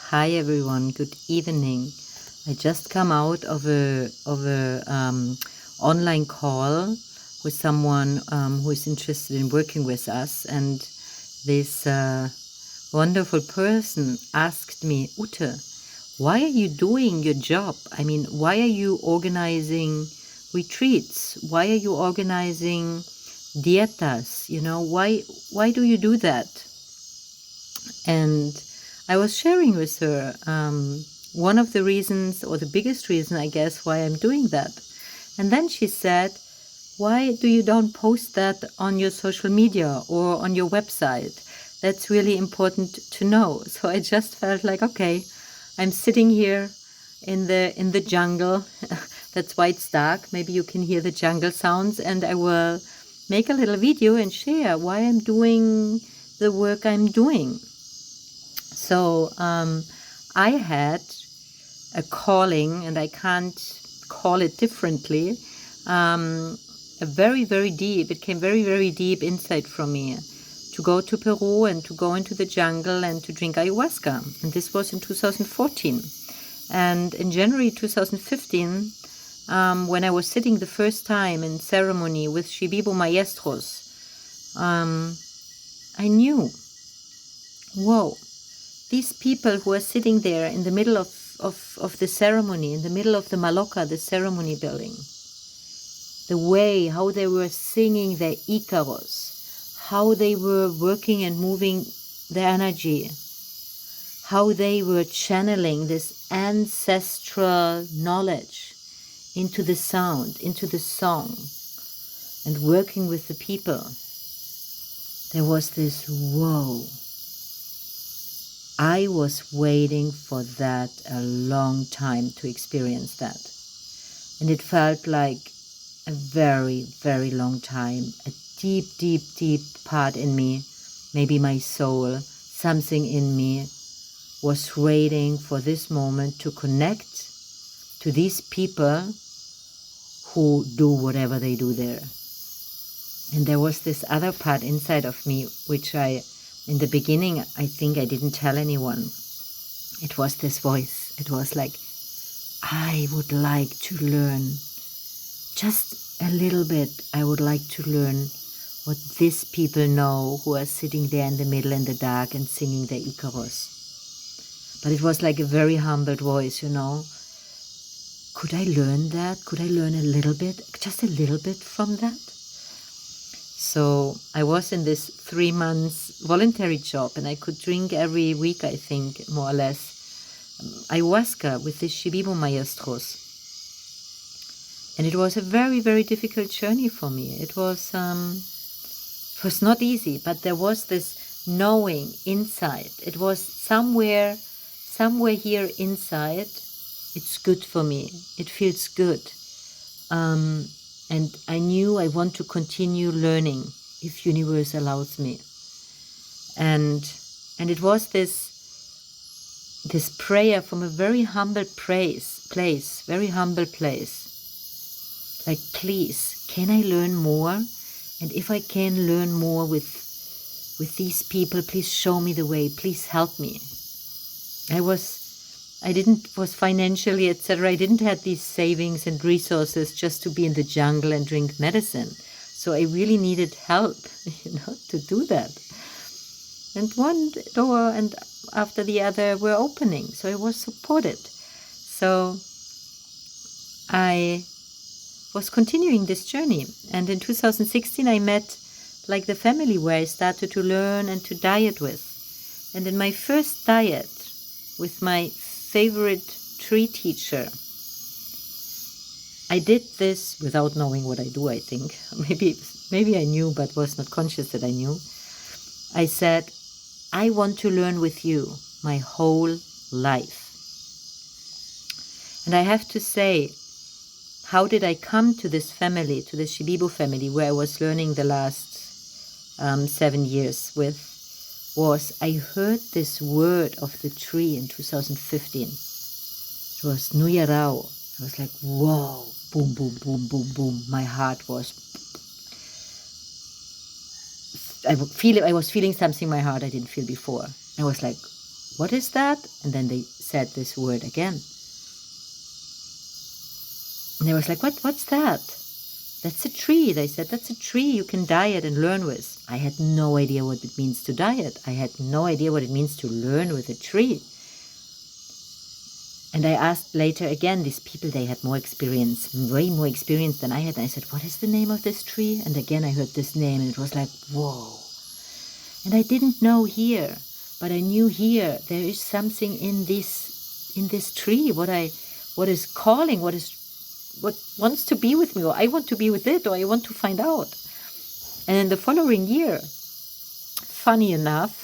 Hi everyone, good evening. I just come out of a online call with someone who is interested in working with us, and this wonderful person asked me, Ute, why are you doing your job? I mean, why are you organizing retreats? Why are you organizing dietas? Why do you do that? And I was sharing with her one of the reasons, or the biggest reason, I guess, why I'm doing that. And then she said, why do you don't post that on your social media or on your website? That's really important to know. So I just felt like, okay, I'm sitting here in the jungle. That's why it's dark. Maybe you can hear the jungle sounds, and I will make a little video and share why I'm doing the work I'm doing. So I had a calling, and I can't call it differently, a very, very deep, it came very, very deep insight from me to go to Peru and to go into the jungle and to drink ayahuasca. And this was in 2014. And in January 2015, when I was sitting the first time in ceremony with maestros, I knew, whoa, these people who are sitting there in the middle of the ceremony, in the middle of the Maloka, the ceremony building, the way how they were singing their Icaros, how they were working and moving their energy, how they were channeling this ancestral knowledge into the sound, into the song, and working with the people. There was this, whoa. I was waiting for that a long time to experience that. And it felt like a very, very long time, a deep, deep, deep part in me, maybe my soul, something in me was waiting for this moment to connect to these people who do whatever they do there. And there was this other part inside of me, which in the beginning, I think I didn't tell anyone. It was this voice. It was like, I would like to learn just a little bit. I would like to learn what these people know who are sitting there in the middle in the dark and singing their Icaros. But it was like a very humbled voice, Could I learn that? Could I learn a little bit, just a little bit from that? So I was in this 3 months voluntary job, and I could drink every week, I think, more or less, ayahuasca with the maestros. And it was a very, very difficult journey for me. It was not easy, but there was this knowing inside. It was somewhere here inside. It's good for me. It feels good. And I knew I want to continue learning if universe allows me. And it was this prayer from a very humble place, very humble place. Like, please, can I learn more? And if I can learn more with these people, please show me the way. Please help me. I was financially, etc. I didn't have these savings and resources just to be in the jungle and drink medicine. So I really needed help, to do that. And one door and after the other were opening. So I was supported. So I was continuing this journey. And in 2016, I met the family where I started to learn and to diet with. And in my first diet with my favorite tree teacher, I did this without knowing what I do, I think. Maybe I knew, but was not conscious that I knew. I said, I want to learn with you my whole life. And I have to say, how did I come to this family, to the Shibibu family, where I was learning the last 7 years with, was I heard this word of the tree in 2015. It was Nuyarao. I was like, whoa, boom, boom, boom, boom, boom. My heart was, I was feeling something in my heart I didn't feel before. I was like, what is that? And then they said this word again. And I was like, what's that? That's a tree. They said, that's a tree you can diet and learn with. I had no idea what it means to diet. I had no idea what it means to learn with a tree. And I asked later again, these people, they had more experience, way more experience than I had. And I said, what is the name of this tree? And again, I heard this name and it was like, whoa. And I didn't know here, but I knew here there is something in this tree, what is calling, what wants to be with me, or I want to be with it, or I want to find out. And in the following year, funny enough,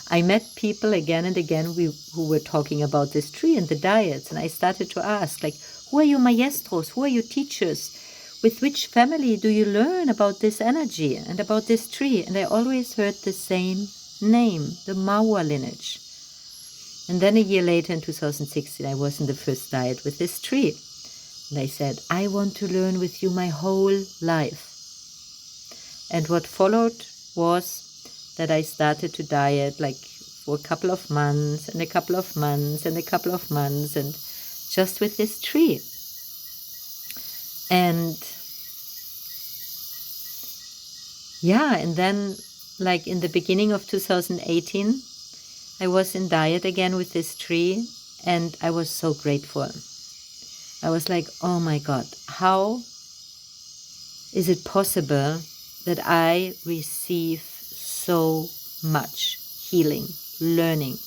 I met people again and again who were talking about this tree and the diets, and I started to ask, like, who are your maestros, who are your teachers? With which family do you learn about this energy and about this tree? And I always heard the same name, the Maua lineage. And then a year later, in 2016, I was in the first diet with this tree. And I said, I want to learn with you my whole life. And what followed was that I started to diet like for a couple of months and a couple of months and a couple of months, and just with this tree. And yeah, and then like in the beginning of 2018, I was in diet again with this tree, and I was so grateful. I was like, oh my God, how is it possible that I receive so much healing, learning?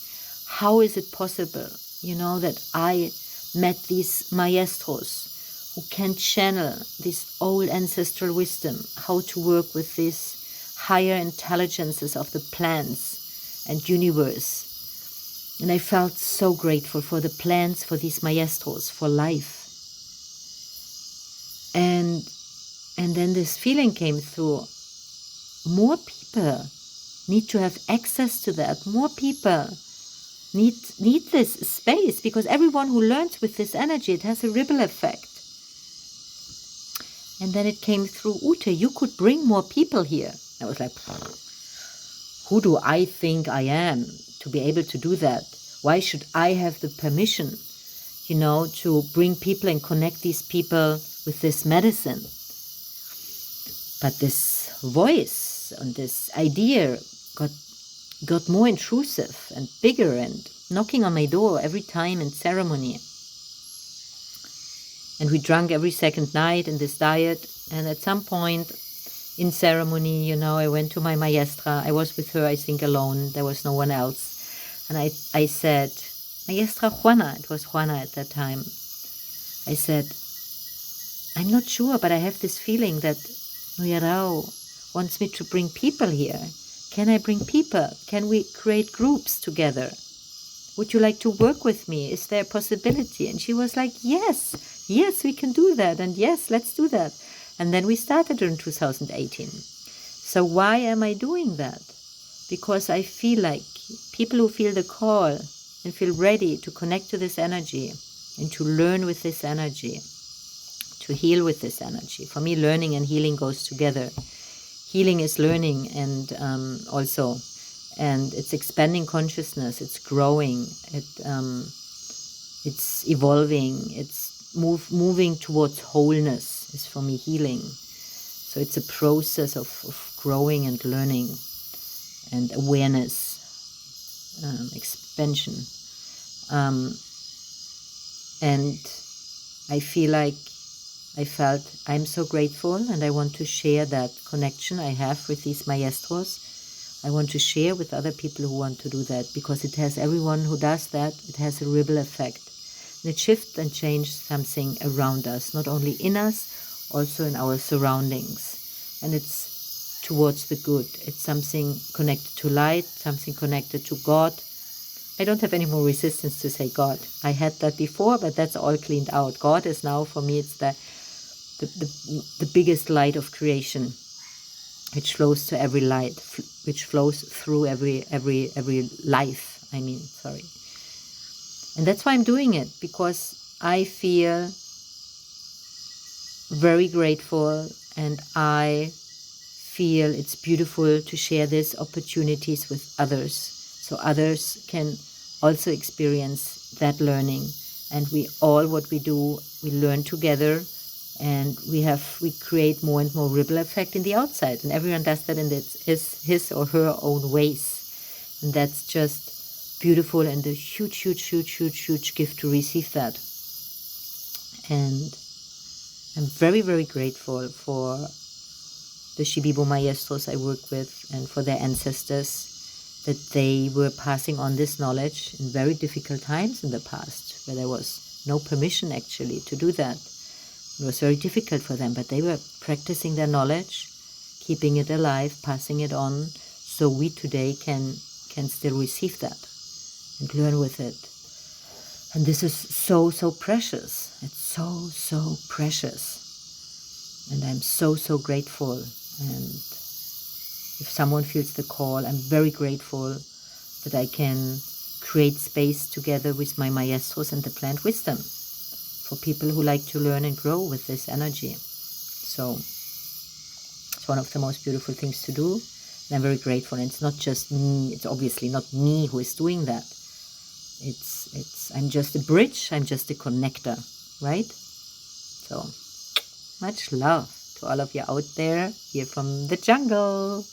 How is it possible, that I met these maestros who can channel this old ancestral wisdom, how to work with these higher intelligences of the plants and universe. And I felt so grateful for the plants, for these maestros, for life. And then this feeling came through. More people need to have access to that. More people need this space, because everyone who learns with this energy, it has a ripple effect. And then it came through, Ute, you could bring more people here. I was like, who do I think I am to be able to do that? Why should I have the permission, to bring people and connect these people with this medicine? But this voice and this idea got more intrusive and bigger and knocking on my door every time in ceremony. And we drank every second night in this diet. And at some point in ceremony, I went to my maestra. I was with her, I think, alone. There was no one else. And I said, Maestra Juana, it was Juana at that time. I said, I'm not sure, but I have this feeling that Nuyarao wants me to bring people here. Can I bring people? Can we create groups together? Would you like to work with me? Is there a possibility? And she was like, yes, we can do that. And yes, let's do that. And then we started in 2018. So why am I doing that? Because I feel like people who feel the call and feel ready to connect to this energy and to learn with this energy, to heal with this energy. For me, learning and healing goes together. Healing is learning, and and it's expanding consciousness, it's growing, it's evolving, it's moving towards wholeness is for me healing. So it's a process of growing and learning and awareness, expansion. And I feel like I'm so grateful, and I want to share that connection I have with these maestros. I want to share with other people who want to do that, because it has everyone who does that, it has a ripple effect. And it shifts and changes something around us, not only in us, also in our surroundings. And it's towards the good. It's something connected to light, something connected to God. I don't have any more resistance to say God. I had that before, but that's all cleaned out. God is now, for me, it's the biggest light of creation, which flows to every light, which flows through every life. And that's why I'm doing it, because I feel very grateful, and I feel it's beautiful to share these opportunities with others, so others can also experience that learning. And we all, what we do, we learn together, and we create more and more ripple effect in the outside, and everyone does that in his or her own ways. And that's just beautiful, and a huge, huge, huge, huge, huge gift to receive that. And I'm very, very grateful for the Shibibo maestros I work with and for their ancestors, that they were passing on this knowledge in very difficult times in the past, where there was no permission actually to do that. It was very difficult for them, but they were practicing their knowledge, keeping it alive, passing it on, so we today can still receive that and learn with it. And this is so, so precious. It's so, so precious. And I'm so, so grateful. And if someone feels the call, I'm very grateful that I can create space together with my maestros and the plant wisdom for people who like to learn and grow with this energy. So it's one of the most beautiful things to do. And I'm very grateful. And it's not just me. It's obviously not me who is doing that. I'm just a bridge. I'm just a connector, right? So much love to all of you out there, here from the jungle.